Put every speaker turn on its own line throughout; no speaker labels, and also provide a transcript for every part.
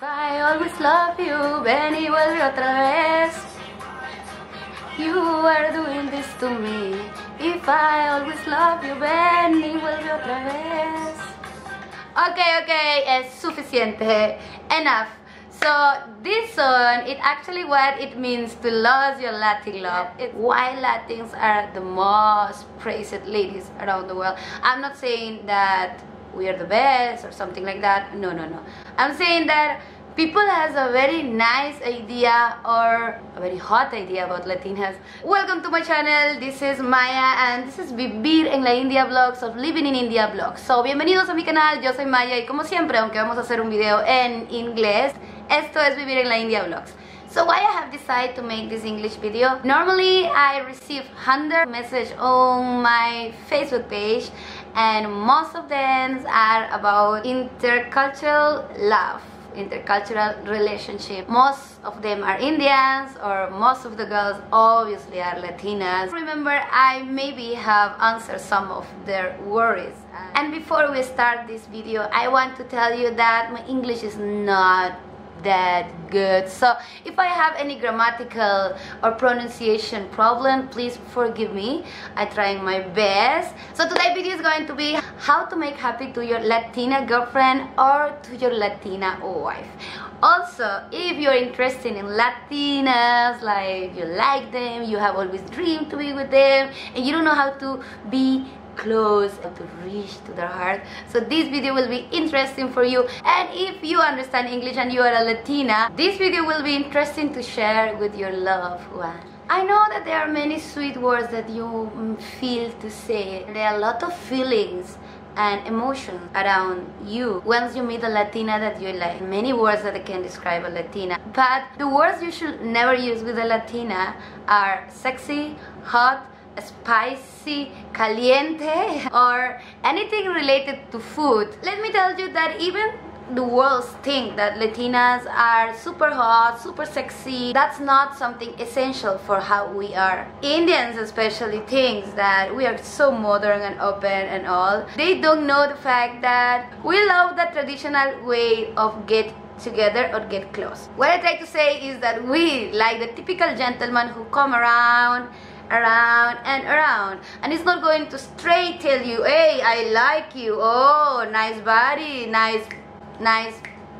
I always love you, ven y vuelve otra vez. You are doing this to me. If I always love you, ven y vuelve otra vez. Okay, es suficiente. Enough. So this song, it actually what it means to lose your Latin love. Why Latins are the most praised ladies around the world. I'm not saying that we are the best or something like that. No. I'm saying that people has a very nice idea or a very hot idea about Latinas. Welcome to my channel. This is Maya and this is Vivir en la India Vlogs of Living in India Vlogs. So bienvenidos a mi canal. Yo soy Maya y como siempre, aunque vamos a hacer un video en inglés, esto es Vivir en la India Vlogs. So why I have decided to make this English video? Normally I receive 100 messages on my Facebook page and most of them are about intercultural love, intercultural relationship. Most of them are Indians or most of the girls obviously are Latinas. Remember, I maybe have answered some of their worries. And before we start this video, I want to tell you that my English is not that good, so if I have any grammatical or pronunciation problem, please forgive me. I'm trying my best. So today's video is going to be how to make happy to your Latina girlfriend or to your Latina wife. Also, if you're interested in Latinas, like you like them, you have always dreamed to be with them and you don't know how to be close to reach to their heart, so this video will be interesting for you. And if you understand English and you are a Latina, this video will be interesting to share with your loved one. I know that there are many sweet words that you feel to say. There are a lot of feelings and emotions around you once you meet a Latina that you like. Many words that can describe a Latina, but the words you should never use with a Latina are sexy, hot, spicy, caliente, or anything related to food. Let me tell you that even the world think that Latinas are super hot, super sexy. That's not something essential for how we are. Indians especially thinks that we are so modern and open and all. They don't know the fact that we love the traditional way of get together or get close. What I try to say is that we like the typical gentleman who come around and it's not going to straight tell you, hey, I like you, oh, nice body, nice.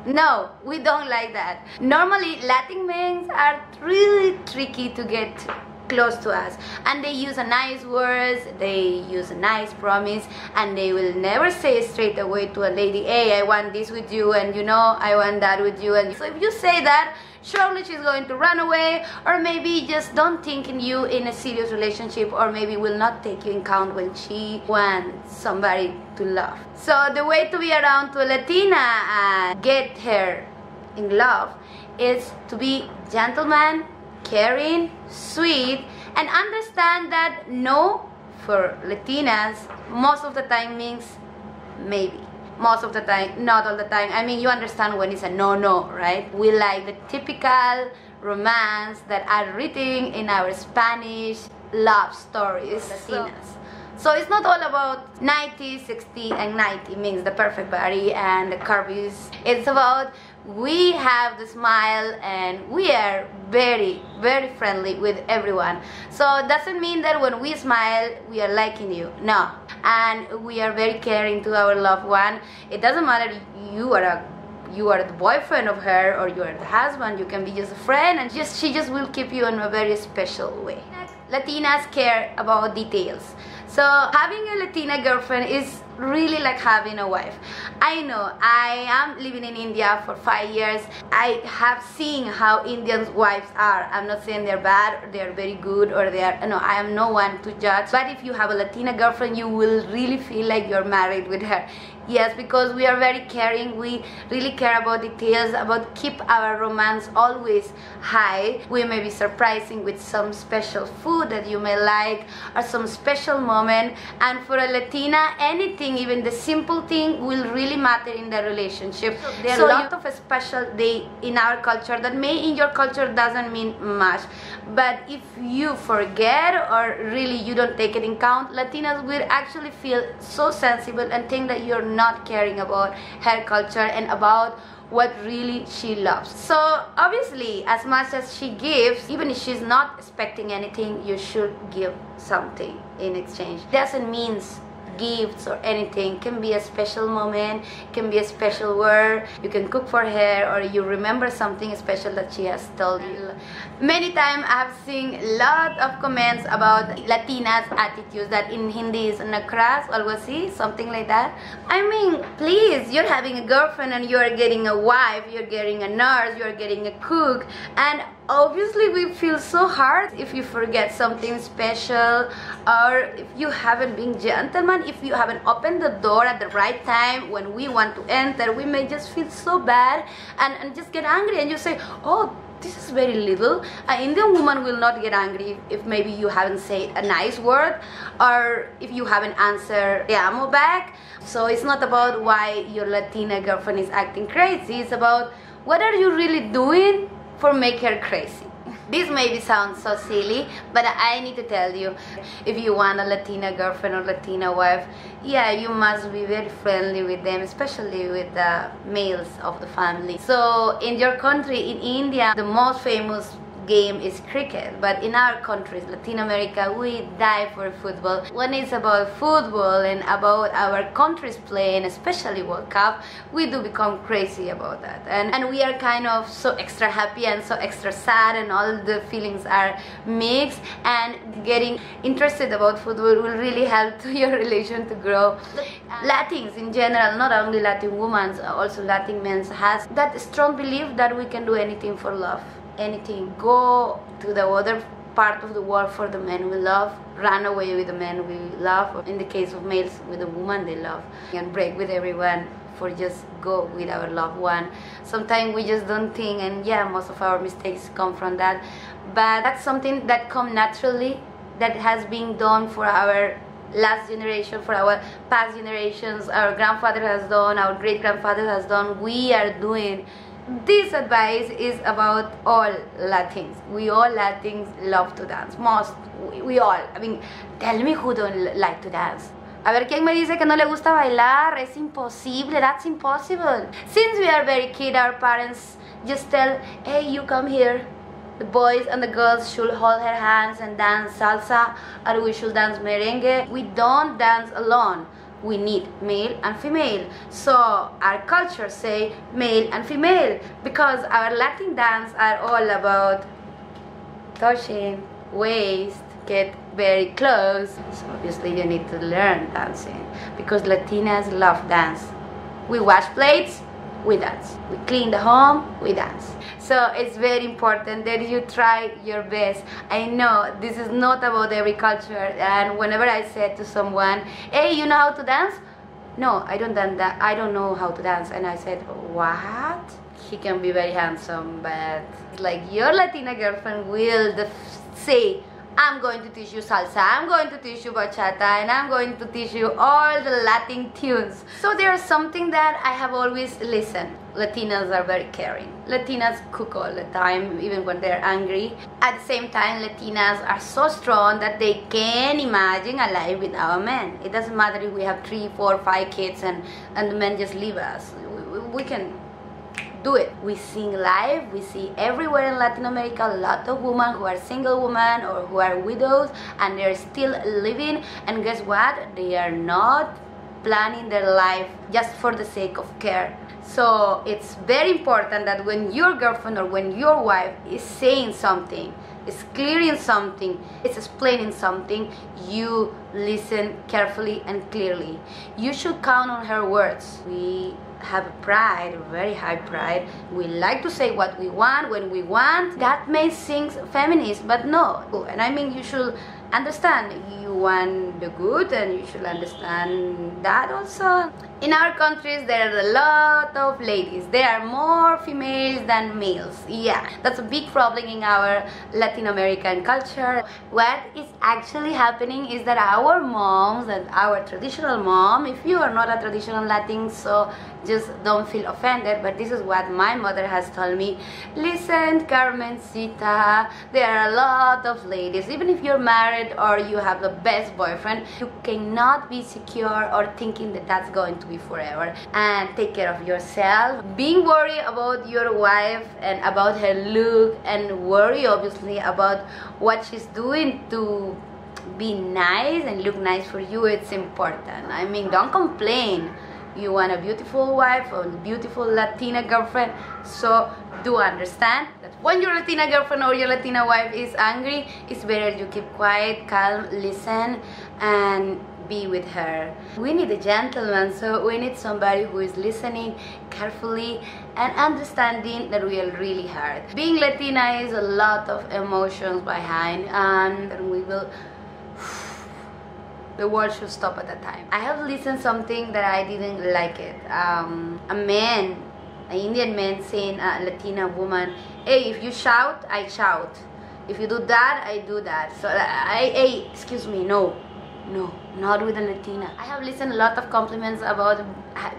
No, we don't like that. Normally Latin men are really tricky to get close to us, and they use a nice words, they use a nice promise, and they will never say straight away to a lady, hey, I want this with you, and you know, I want that with you. And so if you say that, surely she's going to run away, or maybe just don't think in you in a serious relationship, or maybe will not take you in count when she wants somebody to love. So the way to be around to a Latina and get her in love is to be gentleman, caring, sweet, and understand that no for Latinas most of the time means maybe. Most of the time, not all the time. I mean, you understand when it's a no, right? We like the typical romance that are written in our Spanish love stories, Latinas. So it's not all about 90, 60, and 90 means the perfect body and the curves. It's about we have the smile and we are very, very friendly with everyone. So it doesn't mean that when we smile, we are liking you. No. And we are very caring to our loved one. It doesn't matter you are the boyfriend of her or you are the husband. You can be just a friend, and she just will keep you in a very special way. Latinas care about details. So having a Latina girlfriend is really like having a wife. I know, I am living in India for 5 years. I have seen how Indian wives are. I'm not saying they're bad or they're very good or no, I am no one to judge. But if you have a Latina girlfriend, you will really feel like you're married with her. Yes, because we are very caring. We really care about details, about keep our romance always high. We may be surprising with some special food that you may like or some special moment. And for a Latina, anything, even the simple thing, will really matter in the relationship. So there are a lot of special day in our culture that may in your culture doesn't mean much. But if you forget or really you don't take it in count, Latinas will actually feel so sensible and think that you're not caring about her culture and about what really she loves. So obviously, as much as she gives, even if she's not expecting anything, you should give something in exchange. Doesn't mean gifts or anything. Can be a special moment, can be a special word, you can cook for her, or you remember something special that she has told you. Many times I have seen a lot of comments about Latinas attitudes, that in Hindi is nakras, algo así, something like that. I mean, please, you're having a girlfriend and you're getting a wife, you're getting a nurse, you're getting a cook, and obviously we feel so hard if you forget something special, or if you haven't been gentleman, if you haven't opened the door at the right time when we want to enter. We may just feel so bad and just get angry, and you say, oh, this is very little. An Indian woman will not get angry if maybe you haven't said a nice word, or if you haven't answered te amo back. So it's not about why your Latina girlfriend is acting crazy, it's about what are you really doing for make her crazy. This maybe sounds so silly, but I need to tell you, if you want a Latina girlfriend or Latina wife, yeah, you must be very friendly with them, especially with the males of the family. So in your country, in India, the most famous game is cricket, but in our countries, Latin America, we die for football. When it's about football and about our countries playing, especially World Cup, we do become crazy about that, and we are kind of so extra happy and so extra sad, and all the feelings are mixed, and getting interested about football will really help to your relation to grow. Latins in general, not only Latin women, also Latin men, has that strong belief that we can do anything for love. Anything. Go to the other part of the world for the men we love, run away with the men we love, or in the case of males, with the woman they love, and break with everyone for just go with our loved one. Sometimes we just don't think, and yeah, most of our mistakes come from that, but that's something that comes naturally, that has been done for our last generation, for our past generations. Our grandfather has done, our great-grandfather has done, we are doing. This advice is about all Latins. We all Latins love to dance. We all. I mean, tell me who don't like to dance. A ver, ¿quién me dice que no le gusta bailar? Es imposible. That's impossible. Since we are very kid, our parents just tell, hey, you come here. The boys and the girls should hold her hands and dance salsa, or we should dance merengue. We don't dance alone. We need male and female. So our culture say male and female, because our Latin dance are all about touching, waist, get very close. So obviously you need to learn dancing, because Latinas love dance. We wash plates, we dance. We clean the home, we dance. So it's very important that you try your best. I know this is not about every culture, and whenever I said to someone, hey, you know how to dance? No, I don't dance that. I don't know how to dance. And I said, what? He can be very handsome, but like your Latina girlfriend will say, I'm going to teach you salsa, I'm going to teach you bachata, and I'm going to teach you all the Latin tunes. So there's something that I have always listened. Latinas are very caring. Latinas cook all the time, even when they're angry. At the same time, Latinas are so strong that they can imagine a life without a man. It doesn't matter if we have 3, 4, 5 kids and the men just leave us. We can do it. We sing live. We see everywhere in Latin America a lot of women who are single women or who are widows, and they're still living, and guess what? They are not planning their life just for the sake of care. So it's very important that when your girlfriend or when your wife is saying something, is clearing something, is explaining something, you listen carefully and clearly. You should count on her words. We have pride, very high pride. We like to say what we want when we want. That may seem feminist, but no. And I mean, you should understand, you want the good, and you should understand that also. In our countries, there are a lot of ladies. There are more females than males. Yeah, that's a big problem in our Latin American culture. What is actually happening is that our moms and our traditional mom, if you are not a traditional Latin, so just don't feel offended, but this is what my mother has told me. Listen, Carmencita, there are a lot of ladies, even if you're married or you have the best boyfriend, you cannot be secure or thinking that that's going to to be forever. And take care of yourself. Being worried about your wife and about her look, and worry obviously about what she's doing to be nice and look nice for you, it's important. I mean, don't complain. You want a beautiful wife or a beautiful Latina girlfriend, so do understand that when your Latina girlfriend or your Latina wife is angry, it's better you keep quiet, calm, listen, and be with her. We need a gentleman, so we need somebody who is listening carefully and understanding that we are really hurt. Being Latina is a lot of emotions behind, and we will... the world should stop at that time. I have listened something that I didn't like it. A man, an Indian man saying a Latina woman, hey, if you shout, I shout. If you do that, I do that. So hey, excuse me, no, not with a Latina. I have listened a lot of compliments about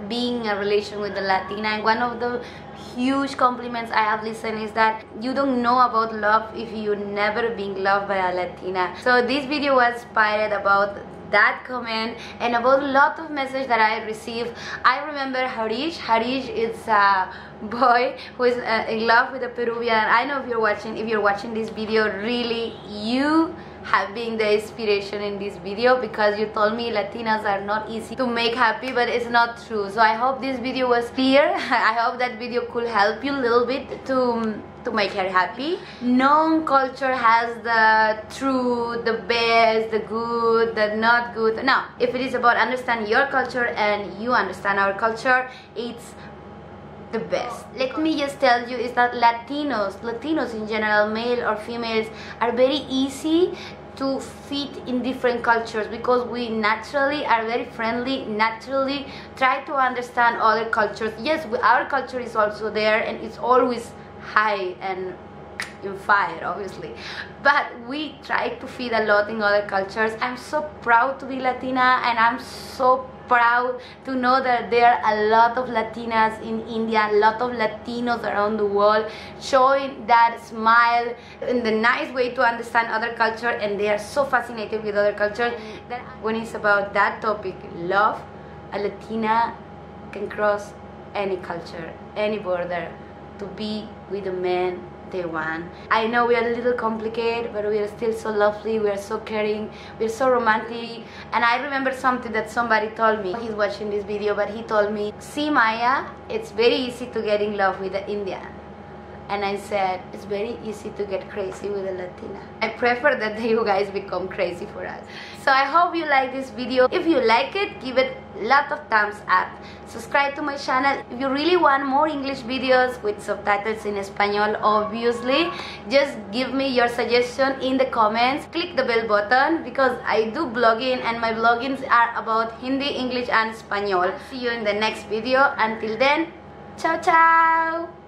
being in a relation with a Latina, and one of the huge compliments I have listened is that you don't know about love if you never been loved by a Latina. So this video was inspired about that comment and about a lot of messages that I received. I remember Harish. Harish is a boy who is in love with a Peruvian. I know if you're watching this video, really you have been the inspiration in this video, because you told me Latinas are not easy to make happy, but it's not true. So I hope this video was clear. I hope that video could help you a little bit to make her happy. No culture has the true, the best, the good, the not good. No, if it is about understanding your culture and you understand our culture, it's the best. Let me just tell you is that Latinos in general, male or females, are very easy to fit in different cultures, because we naturally are very friendly, naturally try to understand other cultures. Yes, our culture is also there, and it's always high and in fire, obviously, but we try to fit a lot in other cultures. I'm so proud to be Latina, and I'm so proud to know that there are a lot of Latinas in India, a lot of Latinos around the world showing that smile in the nice way to understand other culture, and they are so fascinated with other cultures that when it's about that topic, love, a Latina can cross any culture, any border, to be with a man they want. I know we are a little complicated, but we are still so lovely, we are so caring, we are so romantic. And I remember something that somebody told me. He's watching this video, but he told me, see Maya, it's very easy to get in love with an Indian. And I said, it's very easy to get crazy with a Latina. I prefer that you guys become crazy for us. So I hope you like this video. If you like it, give it a lot of thumbs up. Subscribe to my channel. If you really want more English videos with subtitles in Espanol, obviously, just give me your suggestion in the comments. Click the bell button, because I do blogging, and my bloggings are about Hindi, English and Espanol. See you in the next video. Until then, ciao ciao!